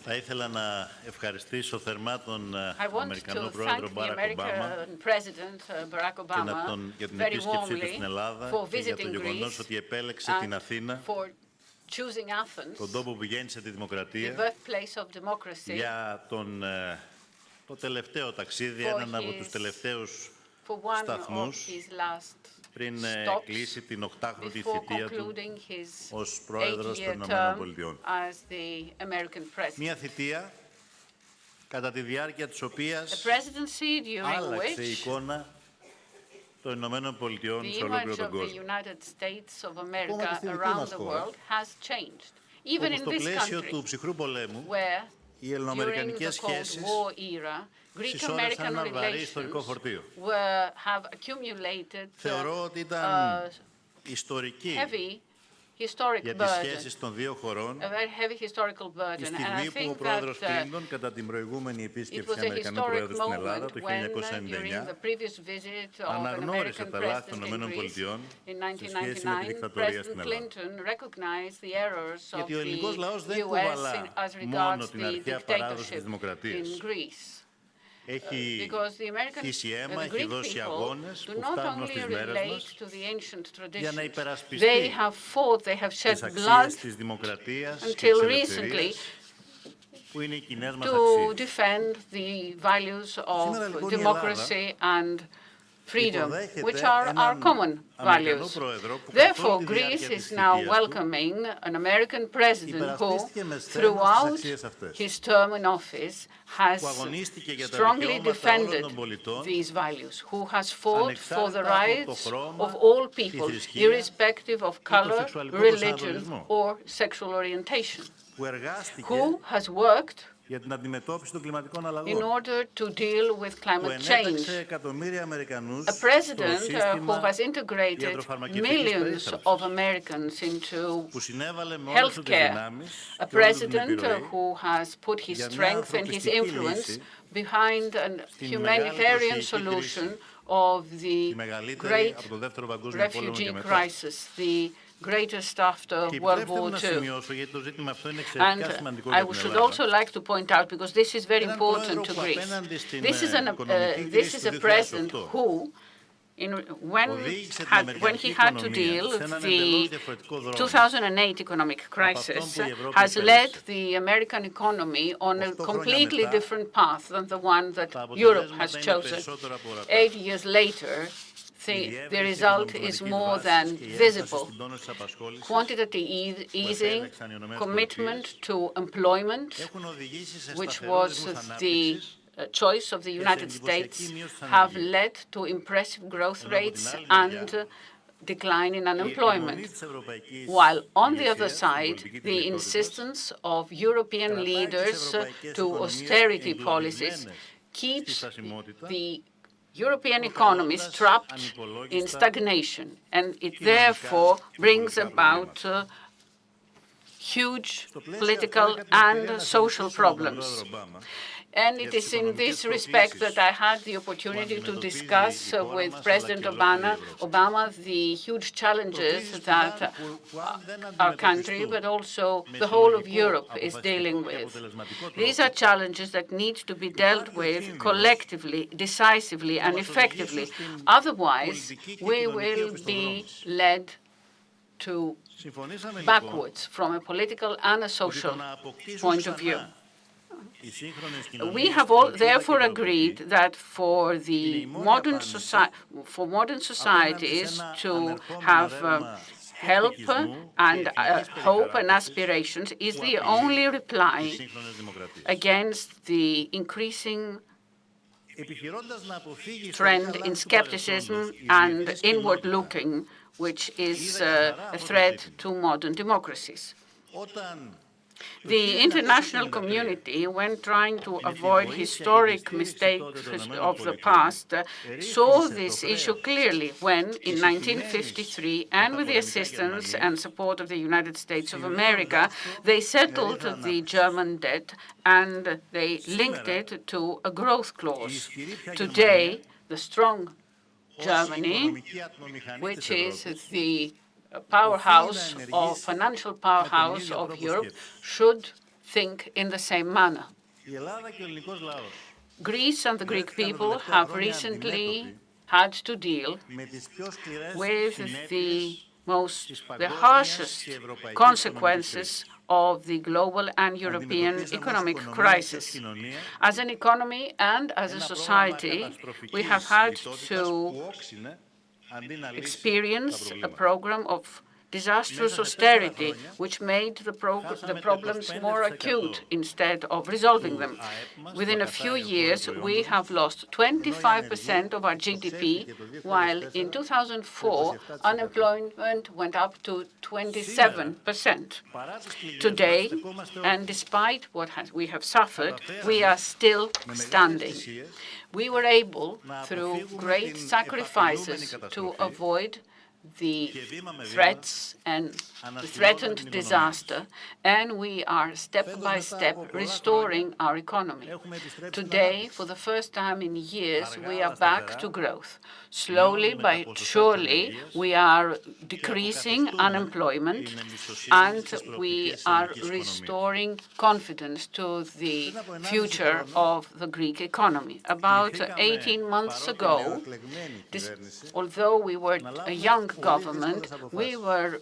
Θα ήθελα να ευχαριστήσω θερμά τον Αμερικανό to πρόεδρο thank the Μπάρακ Ομπάμα American President Barack Obama για την very επίσκεψή του warmly στην Ελλάδα for και για το visiting γεγονός Greece ότι επέλεξε την and Αθήνα, for choosing Athens, τον τόπο που γέννησε τη the δημοκρατία, birthplace of democracy, για το τελευταίο ταξίδι, έναν από τους τελευταίους for one σταθμούς of his last πριν stops κλείσει την 8χρονη before θητεία του concluding his ως πρόεδρος των 8-year Ηνωμένων term Πολιτειών. as the American president. Μια θητεία κατά τη διάρκεια της A οποίας presidency during άλλαξε η which εικόνα των Ηνωμένων Πολιτειών the σε image ολόκληρο of τον the κόσμο. United States of America Ακόμα και στη δική around μας the χώρα, world has changed. Even Όπου in στο this πλαίσιο country, του ψυχρού πολέμου, where οι during ελληνοαμερικανικές the Cold σχέσεις War era, συσσόρευσαν Greek-American ένα βαρύ ιστορικό relations φορτίο. have accumulated Θεωρώ ότι ήταν ιστορική heavy historic για τις burden, σχέσεις των δύο χωρών a very heavy historical η burden. And I στιγμή που ο think πρόεδρος that Κλίντον κατά την προηγούμενη it επίσκεψη was a Αμερικανού historic Προέδρου στην Ελλάδα moment το when, during 1999 the previous visit of an αναγνώρισε American τα λάθη των president in Ηνωμένων Greece Πολιτειών in σε σχέση με τη 1999, δικτατορία στην President Ελλάδα. Clinton recognized the errors of Γιατί ο ελληνικός λαός the δεν US κουβαλά as μόνο regards την the αρχαία παράδοση της dictatorship δημοκρατίας. in Greece. Έχει Because the American, χύσει αίμα, the έχει Greek δώσει people αγώνες do που not φτάνουν only στις μέρες relate μας to the ancient για να traditions, υπερασπιστεί they have fought, they have shed τις blood αξίες της δημοκρατίας και της until recently ελευθερίας που είναι οι κοινές μας to αξίες. defend the values Σήμερα, of λοιπόν, η democracy and freedom, υποδέχεται which are our έναν common Αμερικανό values. πρόεδρο που καθ' όλη Therefore, τη Greece διάρκεια της is now θητείας του welcoming an American president who, υπερασπίστηκε με σθένος τις throughout αξίες αυτές, his term in office, has που αγωνίστηκε για τα strongly δικαιώματα όλων defended των πολιτών, these values, who has fought for the ανεξάρτητα από το rights χρώμα, of all τη people, θρησκεία irrespective of ή το color, σεξουαλικό religion, προσανατολισμό, or sexual orientation, που εργάστηκε who has worked για την αντιμετώπιση των κλιματικών in αλλαγών, order to deal with που climate ενέταξε change. εκατομμύρια Αμερικανούς A στο president who σύστημα has integrated ιατροφαρμακευτικής millions περίθαλψης, of Americans into που συνέβαλε με όλες του τις healthcare. δυνάμεις A και όλη του την president επιρροή who has put his για μια strength and his ανθρωπιστική influence λύση behind a στην μεγάλη humanitarian προσφυγική solution κρίση, of τη the μεγαλύτερη great από τον Δεύτερο Παγκόσμιο Πόλεμο και refugee μετά. crisis, the greatest after Και World επιτρέψτε μου War να II. σημειώσω, γιατί το ζήτημα αυτό είναι εξαιρετικά And σημαντικό I για την should Ελλάδα. also like to point out, because this is very Έναν important πρόεδρο to που Greece, απέναντι στην this is οικονομική this κρίση is του a president 2008 who, οδήγησε την when he αμερικανική had to οικονομία deal σε έναν the εντελώς διαφορετικό δρόμο 2008 economic crisis, που η Ευρώπη has led επέλεξε. the American economy on a 8 χρόνια completely μετά, different path than the one that τα Europe has αποτελέσματα είναι chosen. περισσότερο από ορατά. 8 years later, the result is more than visible. Quantitative easing, commitment to employment, which was the choice of the United States, have led to impressive growth rates and decline in unemployment, while on the other side, the insistence of European leaders to austerity policies keeps the European economies trapped in stagnation, and it therefore brings about huge political and social problems. And it is in this respect that I had the opportunity to discuss with President Obama the huge challenges that our country, but also the whole of Europe, is dealing with. These are challenges that need to be dealt with collectively, decisively, and effectively. Otherwise, we will be led to backwards from a political and a social point of view. We have all therefore agreed that for modern societies to have help and hope and aspirations is the only reply against the increasing trend in skepticism and inward-looking, which is a threat to modern democracies. The international community, when trying to avoid historic mistakes of the past, saw this issue clearly when, in 1953, and with the assistance and support of the United States of America, they settled the German debt and they linked it to a growth clause. Today, the strong Germany, which is the powerhouse or financial powerhouse of Europe, should think in the same manner. Greece and the Greek people have recently had to deal with the harshest consequences of the global and European economic crisis. As an economy and as a society, we have had to experience a program of disastrous austerity, which made the problems more acute instead of resolving them. Within a few years, we have lost 25% of our GDP, while in 2004, unemployment went up to 27%. Today, and despite what we have suffered, we are still standing. We were able, through great sacrifices, to avoid the threats and the threatened disaster, and we are step by step restoring our economy. Today, for the first time in years, we are back to growth. Slowly but surely, we are decreasing unemployment, and we are restoring confidence to the future of the Greek economy. About 18 months ago, although we were a young government, we were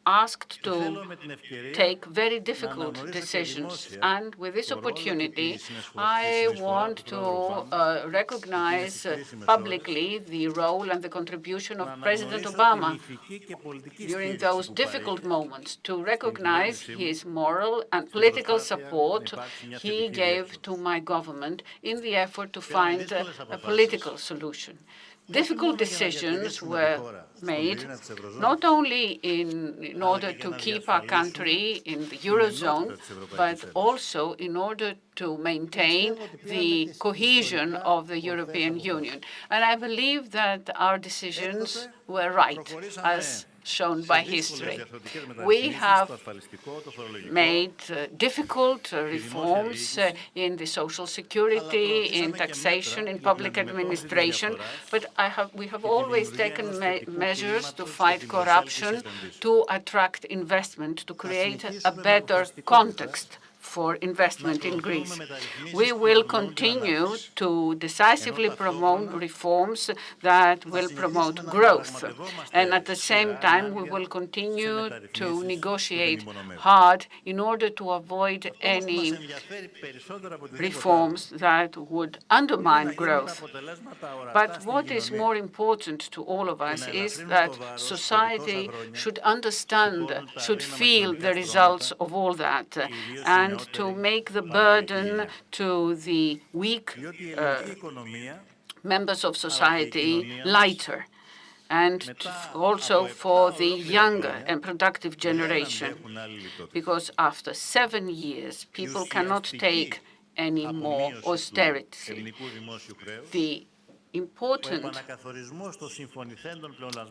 asked to take very difficult decisions. And with this opportunity, I want to recognize publicly the role and the contribution of President Obama during those difficult moments, to recognize his moral and political support he gave to my government in the effort to find a political solution. Difficult decisions were made, not only in order to keep our country in the Eurozone, but also in order to maintain the cohesion of the European Union. And I believe that our decisions were right, as shown by history. We have made difficult reforms in the social security, in taxation, in public administration, but we have always taken measures to fight corruption, to attract investment, to create a better context for investment in Greece. We will continue to decisively promote reforms that will promote growth. And at the same time, we will continue to negotiate hard in order to avoid any reforms that would undermine growth. But what is more important to all of us is that society should understand, should feel the results of all that, and to make the burden to the weak members of society lighter, and also for the younger and productive generation, because after 7 years, people cannot take any more austerity. The important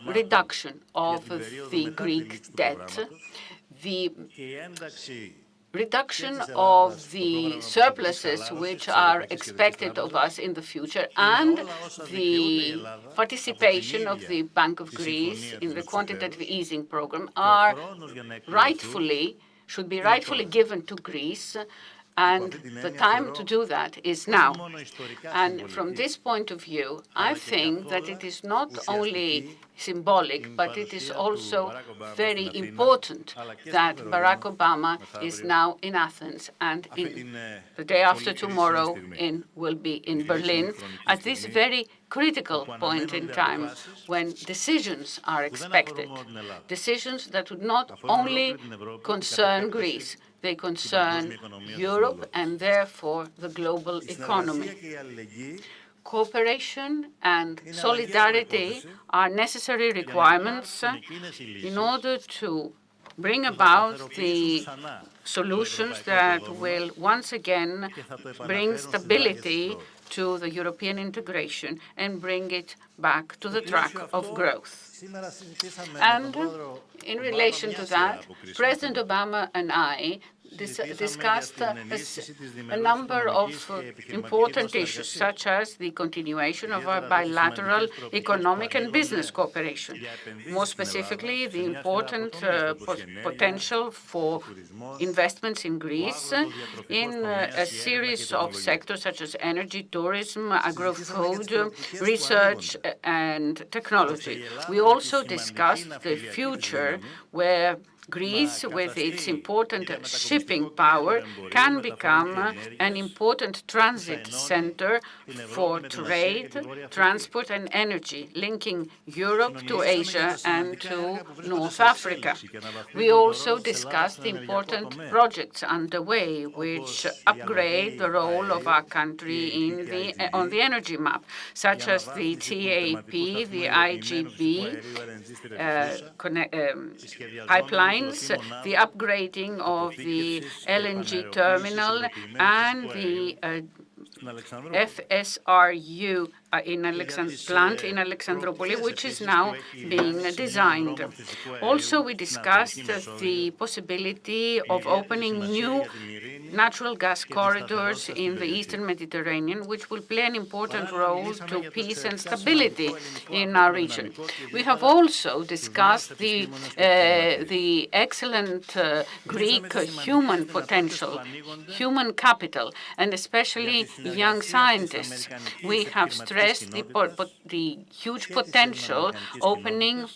reduction of the Greek debt, the reduction of the surpluses which are expected of us in the future, and the participation of the Bank of Greece in the quantitative easing program should be rightfully given to Greece, and the time to do that is now. And from this point of view, I think that it is not only symbolic, but it is also very important that Barack Obama is now in Athens, and the day after tomorrow will be in Berlin, at this very critical point in time when decisions are expected, decisions that would not only concern Greece, they concern Europe and therefore the global economy. Cooperation and solidarity are necessary requirements in order to bring about the solutions that will once again bring stability to the European integration and bring it back to the track of growth. And in relation to that, President Obama and I discussed a number of important issues, such as the continuation of our bilateral economic and business cooperation. More specifically, the important potential for investments in Greece in a series of sectors such as energy, tourism, agro-food, research, and technology. We also discussed the future where Greece, with its important shipping power, can become an important transit center for trade, transport, and energy, linking Europe to Asia and to North Africa. We also discussed the important projects underway which upgrade the role of our country on the energy map, such as the TAP, the IGB, pipeline, the upgrading of the LNG terminal, and the FSRU plant in Alexandroupoli, which is now being designed. Also, we discussed the possibility of opening new natural gas corridors in the Eastern Mediterranean, which will play an important role to peace and stability in our region. We have also discussed the excellent Greek human potential, human capital, and especially young scientists. We have stressed the huge potential opening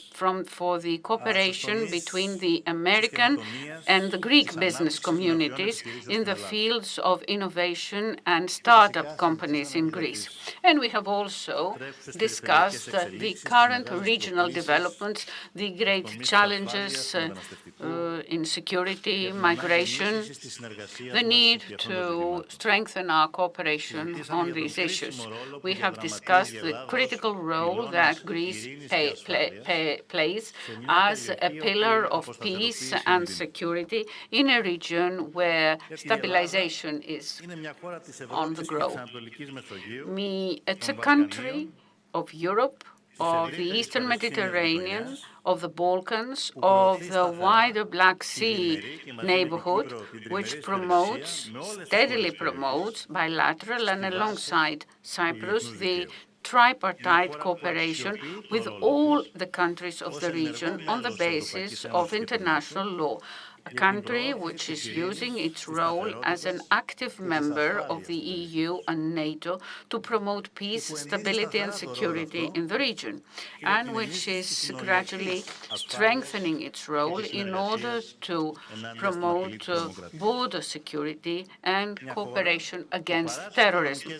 for the cooperation between the American and the Greek business communities in the fields of innovation and startup companies in Greece. And we have also discussed the current regional developments, the great challenges in security, migration, the need to strengthen our cooperation on these issues. We have discussed the critical role that Greece plays as a pillar of peace and security in a region where stabilization is on the grow. It's a country of Europe, of the Eastern Mediterranean, of the Balkans, of the wider Black Sea neighborhood, which steadily promotes bilateral and alongside Cyprus, the tripartite cooperation with all the countries of the region on the basis of international law. A country which is using its role as an active member of the EU and NATO to promote peace, stability, and security in the region, and which is gradually strengthening its role in order to promote border security and cooperation against terrorism.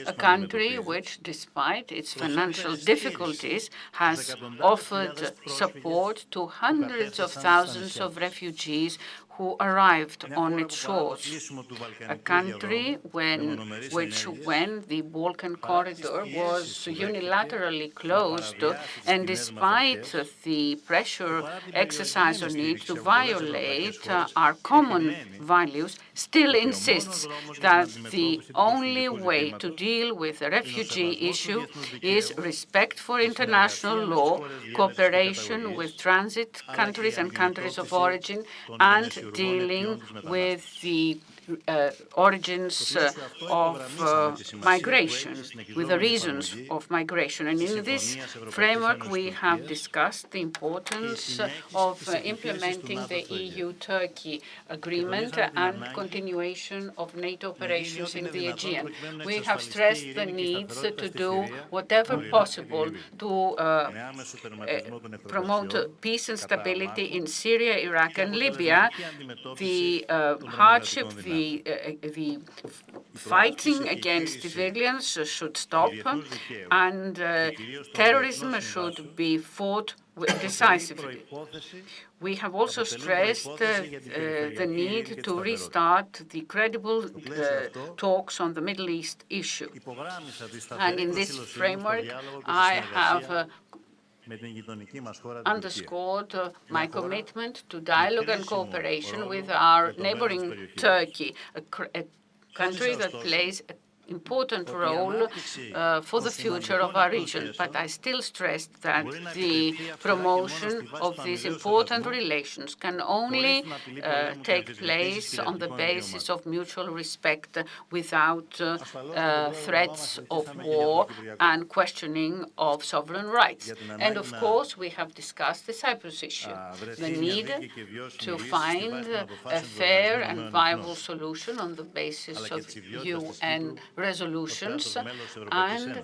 A country which, despite its financial difficulties, has offered support to hundreds of thousands of refugees who arrived on its shores. A country which, when the Balkan corridor was unilaterally closed, and despite the pressure exercised on it to violate our common values, still insists that the only way to deal with the refugee issue is respect for international law, cooperation with transit countries and countries of origin, and dealing with the origins of migration, with the reasons of migration. And in this framework, we have discussed the importance of implementing the EU-Turkey agreement and continuation of NATO operations in the Aegean. We have stressed the needs to do whatever possible to promote peace and stability in Syria, Iraq, and Libya. The hardship, the fighting against civilians should stop, and terrorism should be fought decisively. We have also stressed the need to restart the credible talks on the Middle East issue. And in this framework, I have underscored my commitment to dialogue and cooperation with our neighboring Turkey, a country that plays important role for the future of our region. But I still stress that the promotion of these important relations can only take place on the basis of mutual respect without threats of war and questioning of sovereign rights. And of course, we have discussed the Cyprus issue, the need to find a fair and viable solution on the basis of UN resolutions and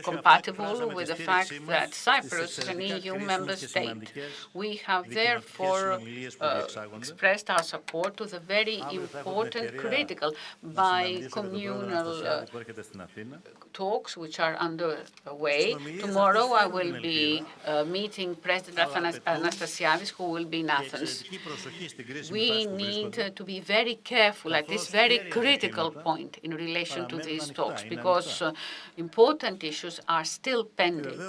compatible with the fact that Cyprus is an EU member state. We have therefore expressed our support to the very important, critical, bi-communal talks which are underway. Tomorrow I will be meeting President Anastasiadis, who will be in Athens. We need to be very careful at this very critical point in relation to these talks, because important issues are still pending.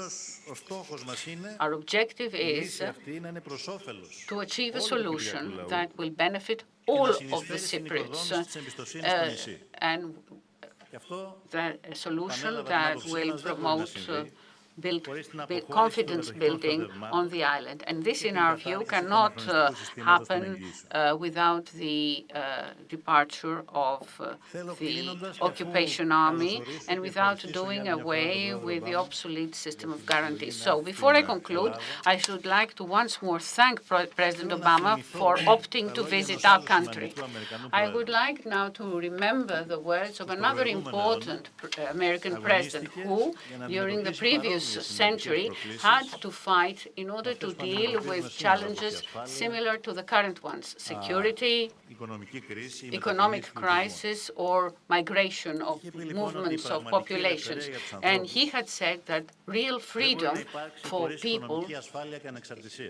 Our objective is to achieve a solution that will benefit all of the Cypriots, and a solution that will promote confidence building on the island. And this, in our view, cannot happen without the departure of the occupation army and without doing away with the obsolete system of guarantees. So before I conclude, I should like to once more thank President Obama for opting to visit our country. I would like now to remember the words of another important American president who, during the previous century, had to fight in order to deal with challenges similar to the current ones: security, economic crisis, or migration of movements of populations. And he had said that real freedom for people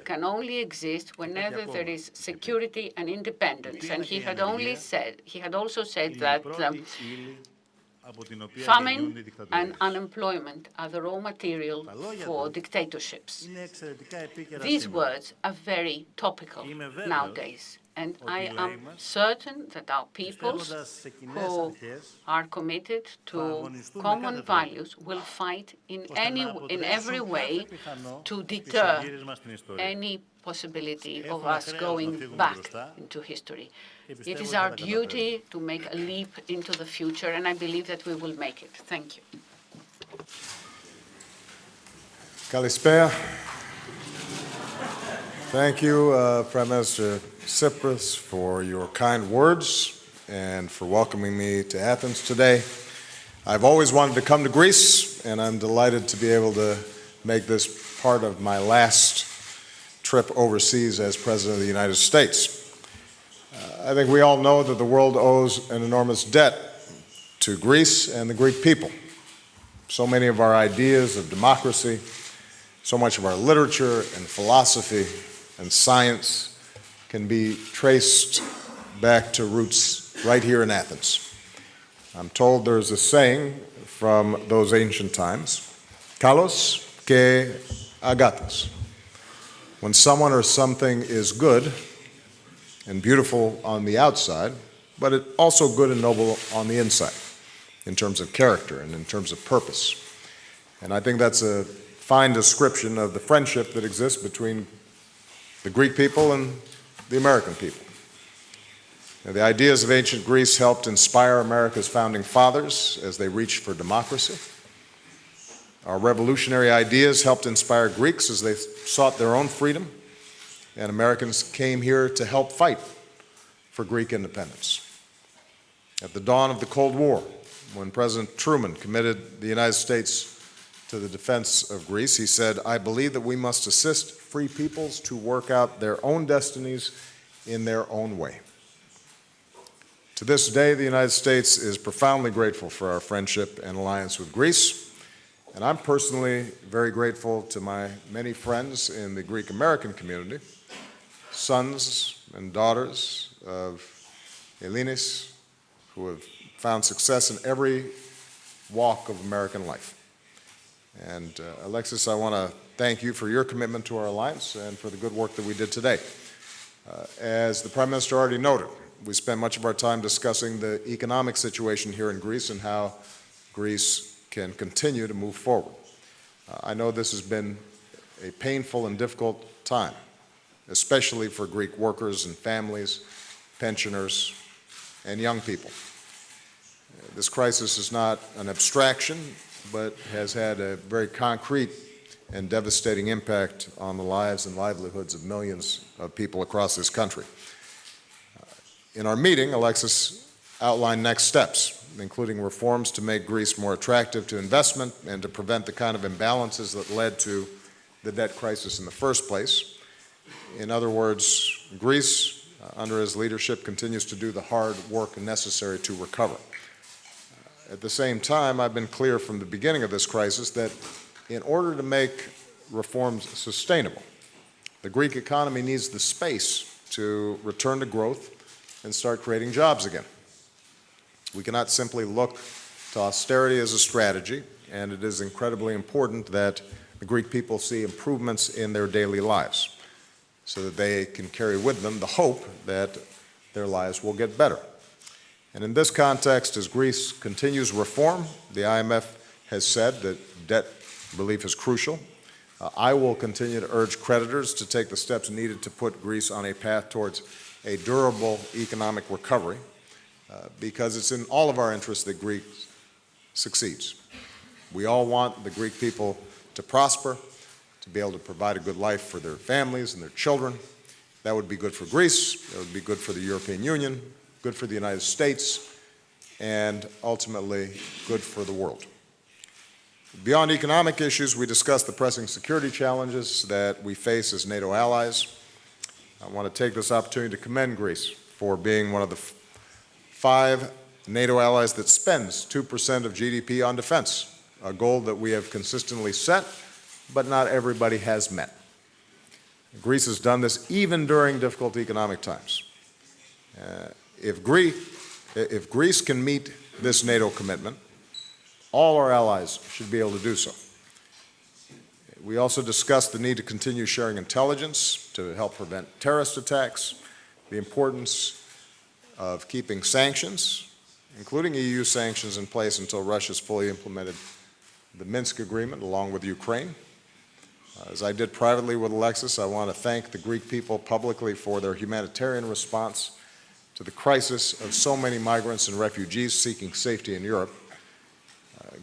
can only exist whenever there is security and independence. And he had also said that famine and unemployment are the raw material for dictatorships. These words are very topical nowadays, and I am certain that our peoples who are committed to common values will fight in every way to deter any possibility of us going back into history. It is our duty to make a leap into the future, and I believe that we will make it. Thank you. Kalispera. Thank you, Prime Minister Tsipras, for your kind words and for welcoming me to Athens today. I've always wanted to come to Greece, and I'm delighted to be able to make this part of my last trip overseas as President of the United States. I think we all know that the world owes an enormous debt to Greece and the Greek people. So many of our ideas of democracy, so much of our literature and philosophy and science can be traced back to roots right here in Athens. I'm told there's a saying from those ancient times, kalos ke agathos. When someone or something is good and beautiful on the outside, but it's also good and noble on the inside in terms of character and in terms of purpose. And I think that's a fine description of the friendship that exists between the Greek people and the American people. Now, the ideas of ancient Greece helped inspire America's founding fathers as they reached for democracy. Our revolutionary ideas helped inspire Greeks as they sought their own freedom, and Americans came here to help fight for Greek independence. At the dawn of the Cold War, when President Truman committed the United States to the defense of Greece, he said, "I believe that we must assist free peoples to work out their own destinies in their own way." To this day, the United States is profoundly grateful for our friendship and alliance with Greece. And I'm personally very grateful to my many friends in the Greek American community, sons and daughters of Hellenes, who have found success in every walk of American life. And Alexis, I want to thank you for your commitment to our alliance and for the good work that we did today. As the Prime Minister already noted, we spent much of our time discussing the economic situation here in Greece and how Greece can continue to move forward. I know this has been a painful and difficult time, especially for Greek workers and families, pensioners, and young people. This crisis is not an abstraction, but has had a very concrete and devastating impact on the lives and livelihoods of millions of people across this country. In our meeting, Alexis outlined next steps, including reforms to make Greece more attractive to investment and to prevent the kind of imbalances that led to the debt crisis in the first place. In other words, Greece, under his leadership, continues to do the hard work necessary to recover. At the same time, I've been clear from the beginning of this crisis that in order to make reforms sustainable, the Greek economy needs the space to return to growth and start creating jobs again. We cannot simply look to austerity as a strategy, and it is incredibly important that the Greek people see improvements in their daily lives so that they can carry with them the hope that their lives will get better. And in this context, as Greece continues reform, the IMF has said that debt relief is crucial. I will continue to urge creditors to take the steps needed to put Greece on a path towards a durable economic recovery, because it's in all of our interests that Greece succeeds. We all want the Greek people to prosper, to be able to provide a good life for their families and their children. That would be good for Greece, that would be good for the European Union, good for the United States, and ultimately good for the world. Beyond economic issues, we discussed the pressing security challenges that we face as NATO allies. I want to take this opportunity to commend Greece for being one of the 5 NATO allies that spends 2% of GDP on defense, a goal that we have consistently set, but not everybody has met. Greece has done this even during difficult economic times. If Greece can meet this NATO commitment, all our allies should be able to do so. We also discussed the need to continue sharing intelligence to help prevent terrorist attacks, the importance of keeping sanctions, including EU sanctions, in place until Russia's fully implemented the Minsk agreement along with Ukraine. As I did privately with Alexis, I want to thank the Greek people publicly for their humanitarian response to the crisis of so many migrants and refugees seeking safety in Europe.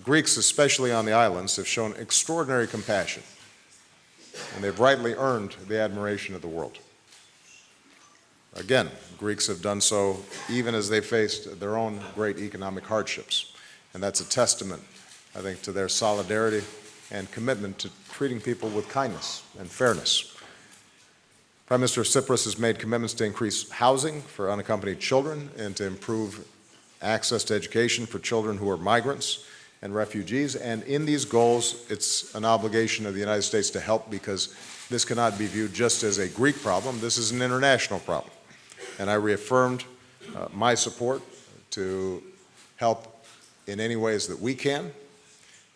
Greeks, especially on the islands, have shown extraordinary compassion, and they've rightly earned the admiration of the world. Again, Greeks have done so even as they faced their own great economic hardships, and that's a testament, I think, to their solidarity and commitment to treating people with kindness and fairness. Prime Minister Tsipras has made commitments to increase housing for unaccompanied children and to improve access to education for children who are migrants and refugees. And in these goals, it's an obligation of the United States to help, because this cannot be viewed just as a Greek problem. This is an international problem. And I reaffirmed my support to help in any ways that we can,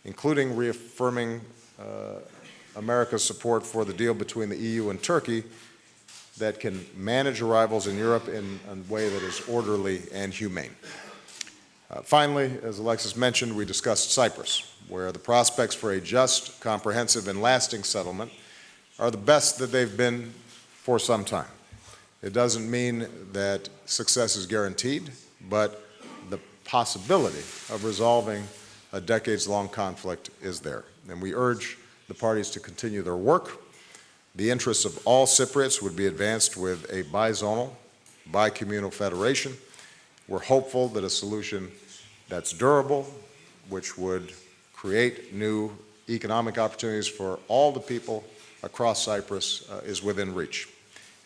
including reaffirming America's support for the deal between the EU and Turkey that can manage arrivals in Europe in a way that is orderly and humane. Finally, as Alexis mentioned, we discussed Cyprus, where the prospects for a just, comprehensive, and lasting settlement are the best that they've been for some time. It doesn't mean that success is guaranteed, but the possibility of resolving a decades-long conflict is there. And we urge the parties to continue their work. The interests of all Cypriots would be advanced with a bizonal, bicommunal federation. We're hopeful that a solution that's durable, which would create new economic opportunities for all the people across Cyprus, is within reach.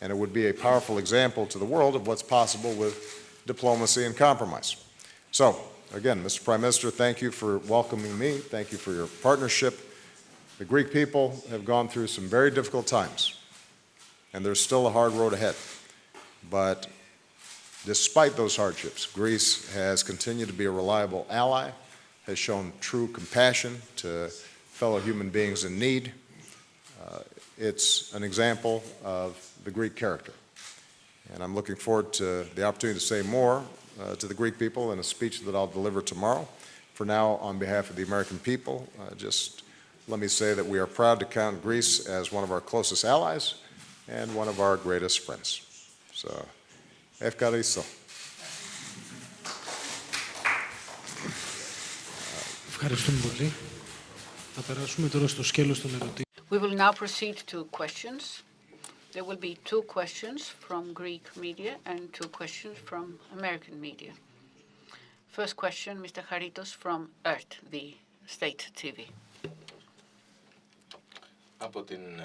And it would be a powerful example to the world of what's possible with diplomacy and compromise. So, again, Mr. Prime Minister, thank you for welcoming me. Thank you for your partnership. The Greek people have gone through some very difficult times, and there's still a hard road ahead. But despite those hardships, Greece has continued to be a reliable ally, has shown true compassion to fellow human beings in need. It's an example of the Greek character. And I'm looking forward to the opportunity to say more to the Greek people in a speech that I'll deliver tomorrow. For now, on behalf of the American people, just let me say that we are proud to count Greece as one of our closest allies and one of our greatest friends. So, ευχαριστώ. Ευχαριστούμε πολύ. Θα περάσουμε τώρα στο σκέλος των ερωτήσεων. We will now proceed to questions. There will be 2 questions from Greek media and 2 questions from American media. First question, Mr. Charitos from ERT, the state TV. Από την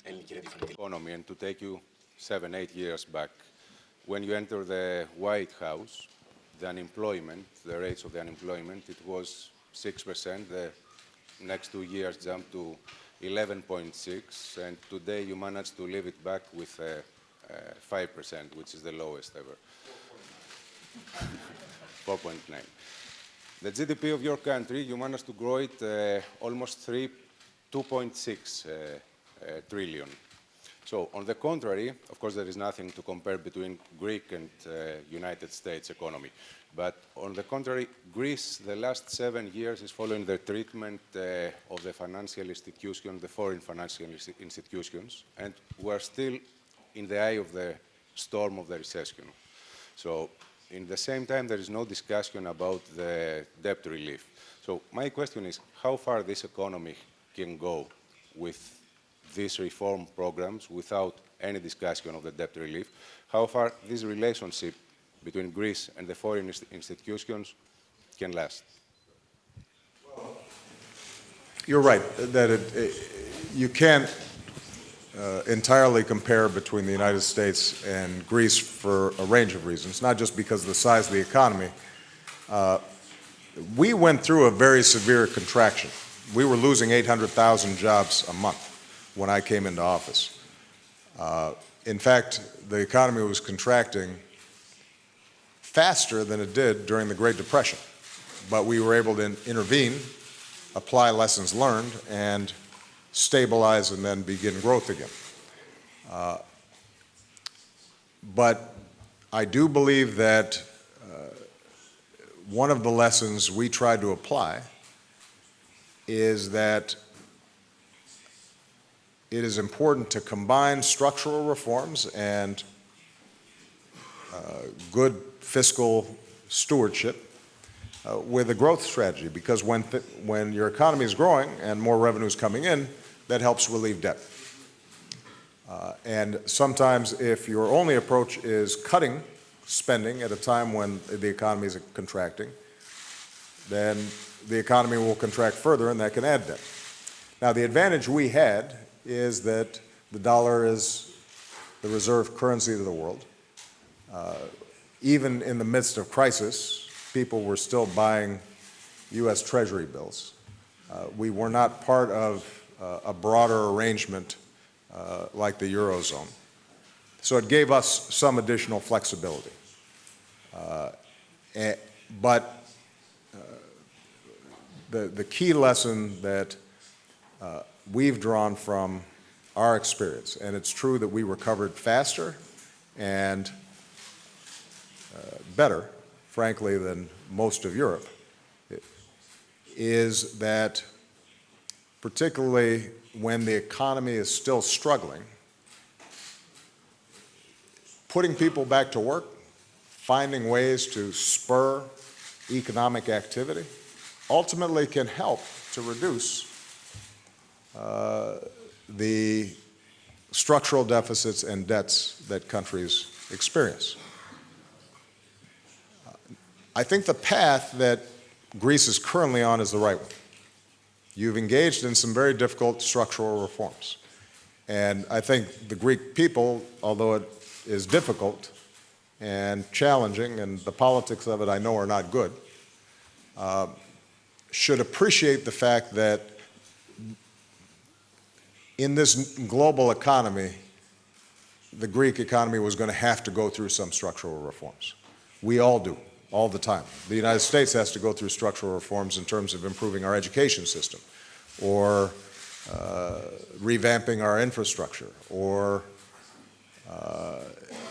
ελληνική ραδιοφωνική economy and to take you 7-8 years back, when you enter the White House, the unemployment, the rates of the unemployment, it was 6%. The next 2 years jumped to 11.6, and today you managed to leave it back with 5%, which is the lowest ever. 4.9. The GDP of your country, you managed to grow it almost 2.6 trillion. So, on the contrary, of course, there is nothing to compare between Greek and United States economy. But on the contrary, Greece, the last 7 years, is following the treatment of the financial institutions, the foreign financial institutions, and we're still in the eye of the storm of the recession. So, in the same time, there is no discussion about the debt relief. So, my question is, how far this economy can go with these reform programs without any discussion of the debt relief? How far this relationship between Greece and the foreign institutions can last? You're right that you can't entirely compare between the United States and Greece for a range of reasons, not just because of the size of the economy. We went through a very severe contraction. We were losing 800,000 jobs a month when I came into office. In fact, the economy was contracting faster than it did during the Great Depression. But we were able to intervene, apply lessons learned, and stabilize and then begin growth again. But I do believe that one of the lessons we tried to apply is that it is important to combine structural reforms and good fiscal stewardship with a growth strategy, because when your economy is growing and more revenue is coming in, that helps relieve debt. And sometimes if your only approach is cutting spending at a time when the economy is contracting, then the economy will contract further and that can add debt. Now, the advantage we had is that the dollar is the reserve currency of the world. Even in the midst of crisis, people were still buying U.S. Treasury bills. We were not part of a broader arrangement like the Eurozone. So it gave us some additional flexibility. But the key lesson that we've drawn from our experience, and it's true that we recovered faster and better, frankly, than most of Europe, is that particularly when the economy is still struggling, putting people back to work, finding ways to spur economic activity, ultimately can help to reduce the structural deficits and debts that countries experience. I think the path that Greece is currently on is the right one. You've engaged in some very difficult structural reforms. And I think the Greek people, although it is difficult and challenging, and the politics of it I know are not good, should appreciate the fact that in this global economy, the Greek economy was going to have to go through some structural reforms. We all do, all the time. The United States has to go through structural reforms in terms of improving our education system, or revamping our infrastructure, or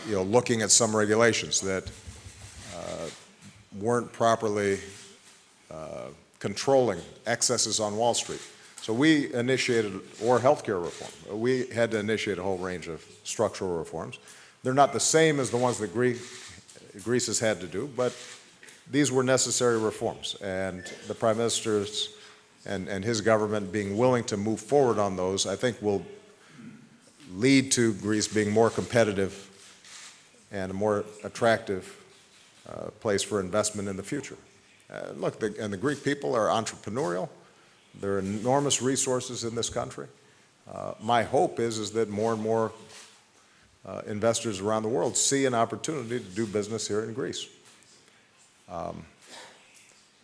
looking at some regulations that weren't properly controlling excesses on Wall Street. So we initiated, or healthcare reform, we had to initiate a whole range of structural reforms. They're not the same as the ones that Greece has had to do, but these were necessary reforms. And the Prime Minister's and his government being willing to move forward on those, I think will lead to Greece being more competitive and a more attractive place for investment in the future. Look, the Greek people are entrepreneurial. There are enormous resources in this country. My hope is that more and more investors around the world see an opportunity to do business here in Greece.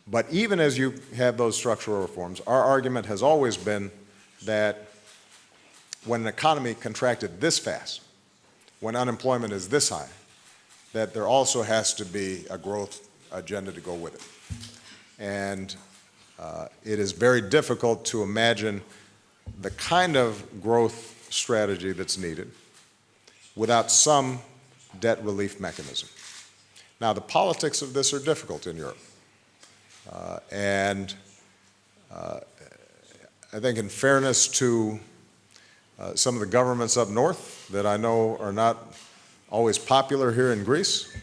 But even as you have those structural reforms, our argument has always been that when an economy contracted this fast, when unemployment is this high, that there also has to be a growth agenda to go with it. And it is very difficult to imagine the kind of growth strategy that's needed without some debt relief mechanism. Now, the politics of this are difficult in Europe. I think in fairness to some of the governments up north that I know are not always popular here in Greece,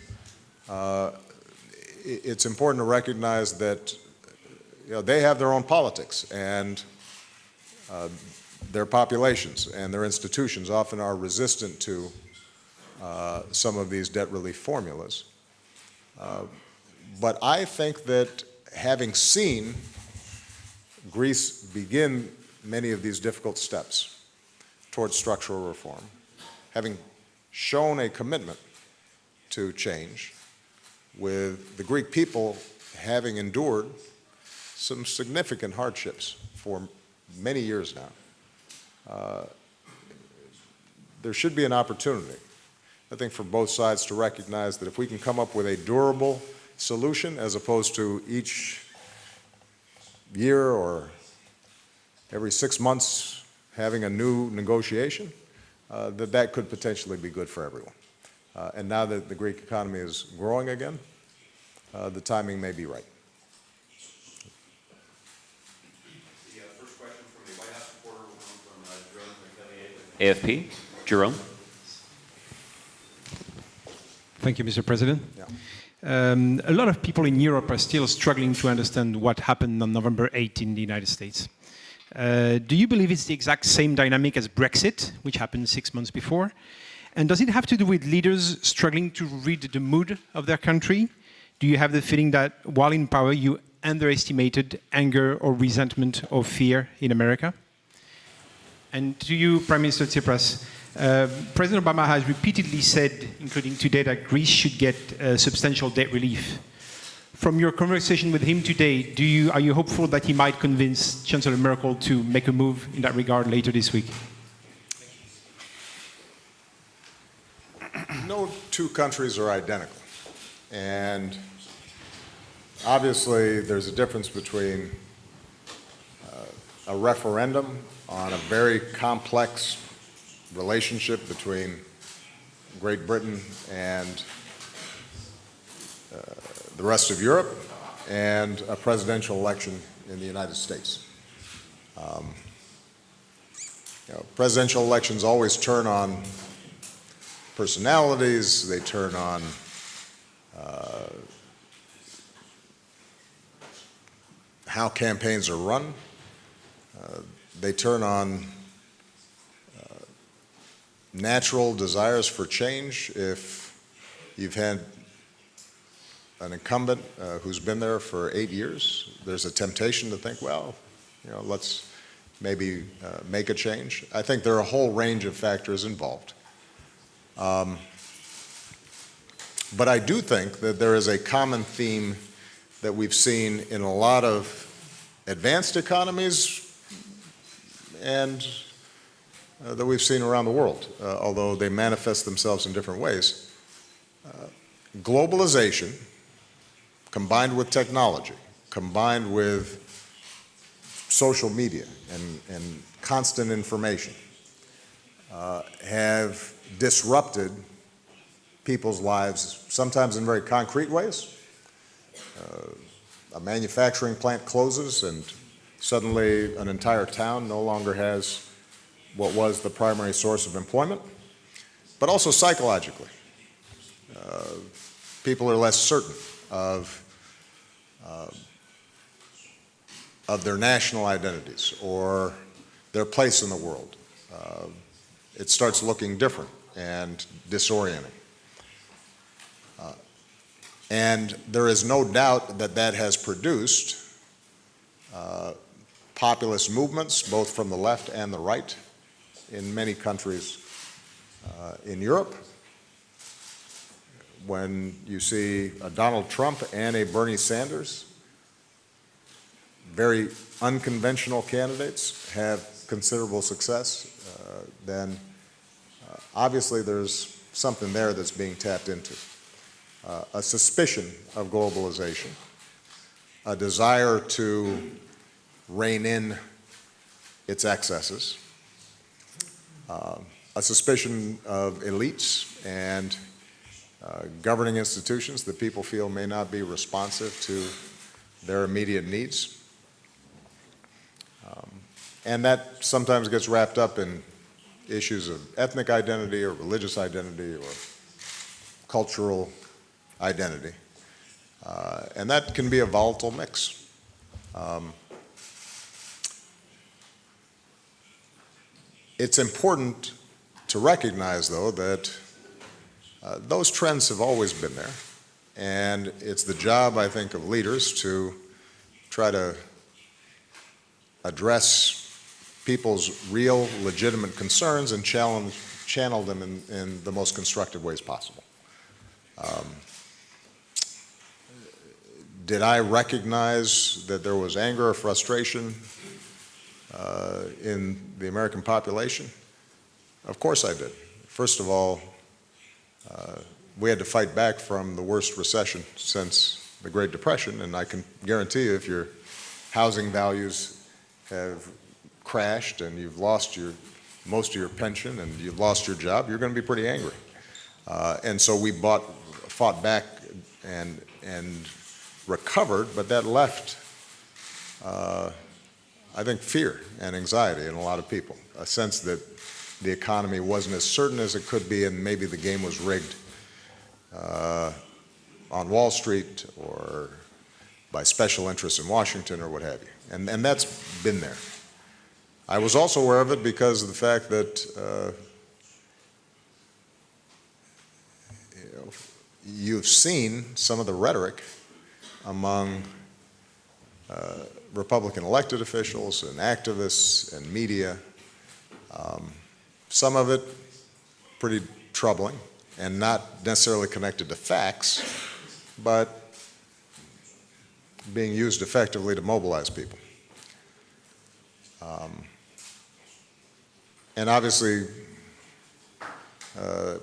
it's important to recognize that they have their own politics, and their populations and their institutions often are resistant to some of these debt relief formulas. But I think that having seen Greece begin many of these difficult steps towards structural reform, having shown a commitment to change, with the Greek people having endured some significant hardships for many years now, there should be an opportunity, I think, for both sides to recognize that if we can come up with a durable solution as opposed to each year or every 6 months having a new negotiation, that could potentially be good for everyone. And now that the Greek economy is growing again, the timing may be right. The first question from the White House reporter will come from Jerome affiliated with AFP. Jerome. Thank you, Mr. President. Yeah. A lot of people in Europe are still struggling to understand what happened on November 8 in the United States. Do you believe it's the exact same dynamic as Brexit, which happened 6 months before? And does it have to do with leaders struggling to read the mood of their country? Do you have the feeling that while in power, you underestimated anger or resentment or fear in America? And to you, Prime Minister Tsipras, President Obama has repeatedly said, including today, that Greece should get substantial debt relief. From your conversation with him today, are you hopeful that he might convince Chancellor Merkel to make a move in that regard later this week? No two countries are identical. And obviously, there's a difference between a referendum on a very complex relationship between Great Britain and the rest of Europe and a presidential election in the United States. Presidential elections always turn on personalities, they turn on how campaigns are run, they turn on natural desires for change. If you've had an incumbent who's been there for 8 years, there's a temptation to think, well, let's maybe make a change. I think there are a whole range of factors involved. But I do think that there is a common theme that we've seen in a lot of advanced economies and that we've seen around the world, although they manifest themselves in different ways. Globalization, combined with technology, combined with social media and constant information, have disrupted people's lives, sometimes in very concrete ways. A manufacturing plant closes and suddenly an entire town no longer has what was the primary source of employment, but also psychologically. People are less certain of their national identities or their place in the world. It starts looking different and disorienting. And there is no doubt that that has produced populist movements, both from the left and the right, in many countries in Europe. When you see a Donald Trump and a Bernie Sanders, very unconventional candidates, have considerable success, then obviously there's something there that's being tapped into. A suspicion of globalization, a desire to rein in its excesses, a suspicion of elites and governing institutions that people feel may not be responsive to their immediate needs. And that sometimes gets wrapped up in issues of ethnic identity or religious identity or cultural identity. And that can be a volatile mix. It's important to recognize, though, that those trends have always been there. And it's the job, I think, of leaders to try to address people's real, legitimate concerns and channel them in the most constructive ways possible. Did I recognize that there was anger or frustration in the American population? Of course I did. First of all, we had to fight back from the worst recession since the Great Depression, and I can guarantee you if your housing values have crashed and you've lost most of your pension and you've lost your job, you're going to be pretty angry. And so we fought back and recovered, but that left, I think, fear and anxiety in a lot of people, a sense that the economy wasn't as certain as it could be and maybe the game was rigged on Wall Street or by special interests in Washington or what have you. And that's been there. I was also aware of it because of the fact that you've seen some of the rhetoric among Republican elected officials and activists and media. Some of it pretty troubling and not necessarily connected to facts, but being used effectively to mobilize people. And obviously,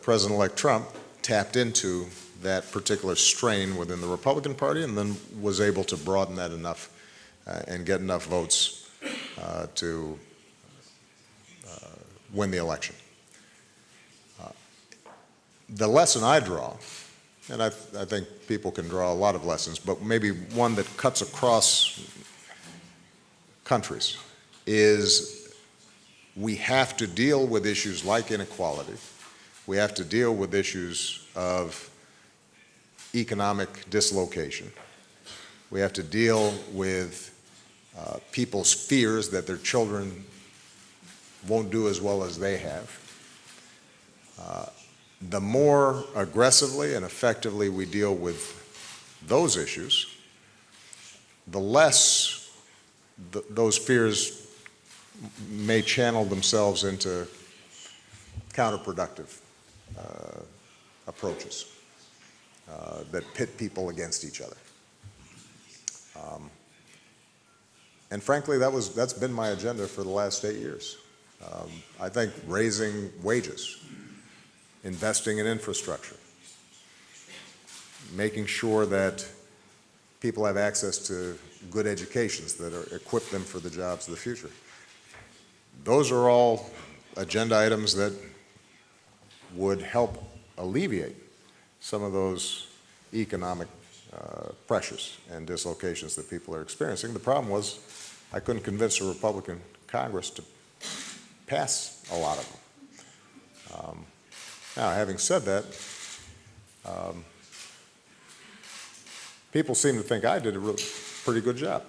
President-elect Trump tapped into that particular strain within the Republican Party and then was able to broaden that enough and get enough votes to win the election. The lesson I draw, and I think people can draw a lot of lessons, but maybe one that cuts across countries, is we have to deal with issues like inequality. We have to deal with issues of economic dislocation. We have to deal with people's fears that their children won't do as well as they have. The more aggressively and effectively we deal with those issues, the less those fears may channel themselves into counterproductive approaches that pit people against each other. And frankly, that's been my agenda for the last 8 years. I think raising wages, investing in infrastructure, making sure that people have access to good educations that equip them for the jobs of the future. Those are all agenda items that would help alleviate some of those economic pressures and dislocations that people are experiencing. The problem was I couldn't convince a Republican Congress to pass a lot of them. Now, having said that, people seem to think I did a pretty good job.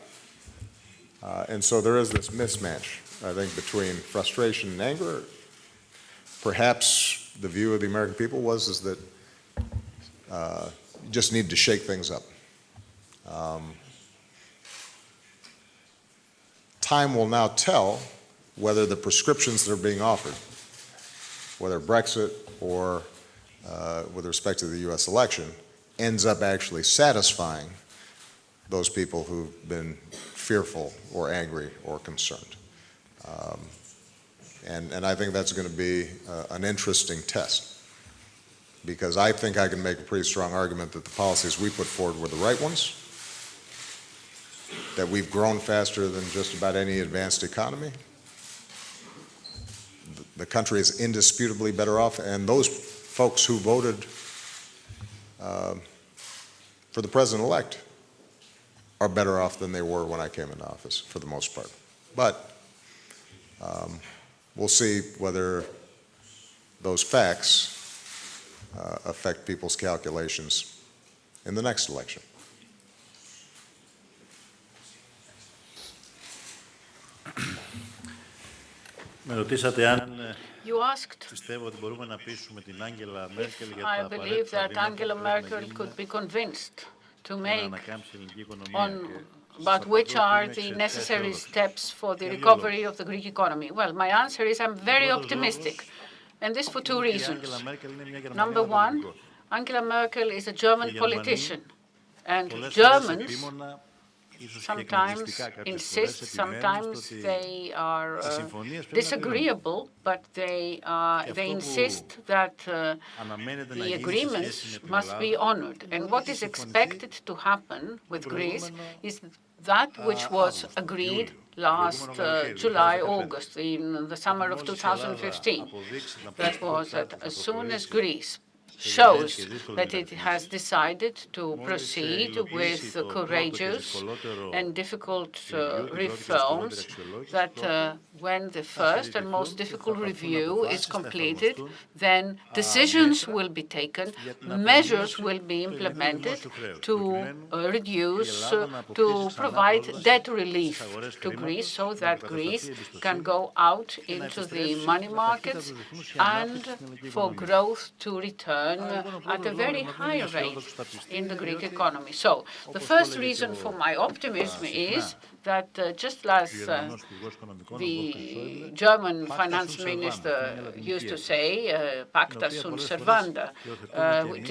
And so there is this mismatch, I think, between frustration and anger. Perhaps the view of the American people is that you just need to shake things up. Time will now tell whether the prescriptions that are being offered, whether Brexit or with respect to the U.S. election, ends up actually satisfying those people who've been fearful or angry or concerned. And I think that's going to be an interesting test, because I think I can make a pretty strong argument that the policies we put forward were the right ones, that we've grown faster than just about any advanced economy. The country is indisputably better off, and those folks who voted for the president-elect are better off than they were when I came into office, for the most part. But we'll see whether those facts affect people's calculations in the next election. Με ρωτήσατε αν You asked πιστεύω ότι μπορούμε να πείσουμε την Άγγελα Μέρκελ για I τα believe απαραίτητα that βήματα Angela που πρέπει να Merkel γίνουν could be convinced to για να make ανακάμψει η ελληνική οικονομία. but which are the necessary steps for the recovery of the Greek economy? Well, my answer is I'm very optimistic, and this for two reasons. Number one, Angela Merkel is a German politician, and Germans sometimes insist, sometimes they are disagreeable, but they insist that the agreements must be honored. And what is expected to happen with Greece is that which was agreed last July, August, in the summer of 2015. That was that as soon as Greece shows that it has decided to proceed with courageous and difficult reforms, that when the first and most difficult review is completed, then decisions will be taken, measures will be implemented to reduce, to provide debt relief to Greece so that Greece can go out into the money markets and for growth to return at a very high rate in the Greek economy. So the first reason for my optimism is that just as the German finance minister used to say, pacta sunt servanda,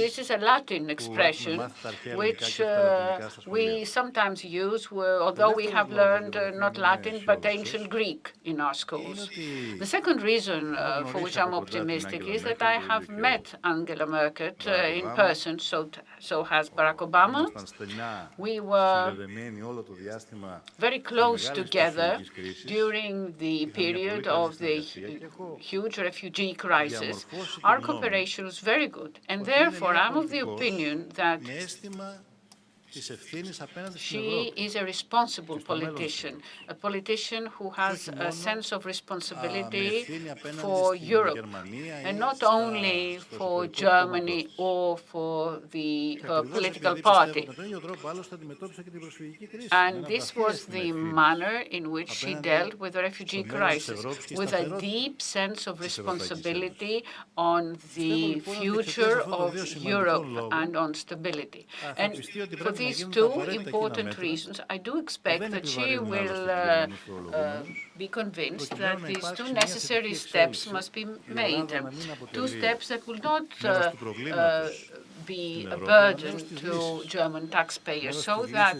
this is a Latin expression which we sometimes use, although we have learned not Latin but ancient Greek in our schools. The second reason for which I'm optimistic is that I have met Angela Merkel in person, so has Barack Obama. We were very close together during the period of the huge refugee crisis. Our cooperation was very good, and therefore I'm of the opinion that she is a responsible politician who has a sense of responsibility for Europe, and not only for Germany or for her political party. And this was the manner in which she dealt with the refugee crisis, with a deep sense of responsibility on the future of Europe and on stability. And for these two important reasons, I do expect that she will be convinced that these two necessary steps must be made. Two steps that will not be a burden to German taxpayers, so that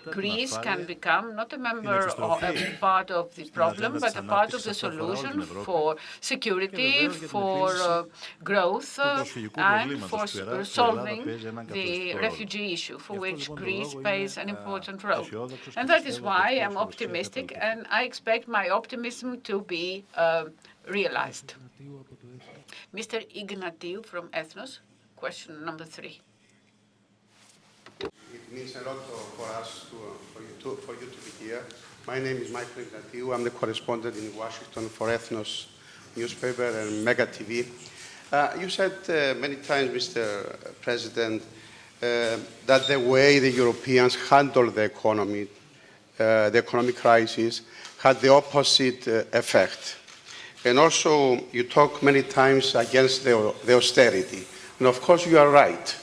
Greece can become not a member or a part of the problem, but a part of the solution for security, for growth, and for solving the refugee issue, for which Greece plays an important role. And that is why I'm optimistic, and I expect my optimism to be realized. Mr. Ignatiu from Athens, question number 3. It means a lot for us, for you to be here. My name is Michael Ignatiu. I'm the correspondent in Washington for Ethnos newspaper and Mega TV. You said many times, Mr. President, that the way the Europeans handled the economic crisis, had the opposite effect. And also, you talk many times against the austerity. And of course, you are right.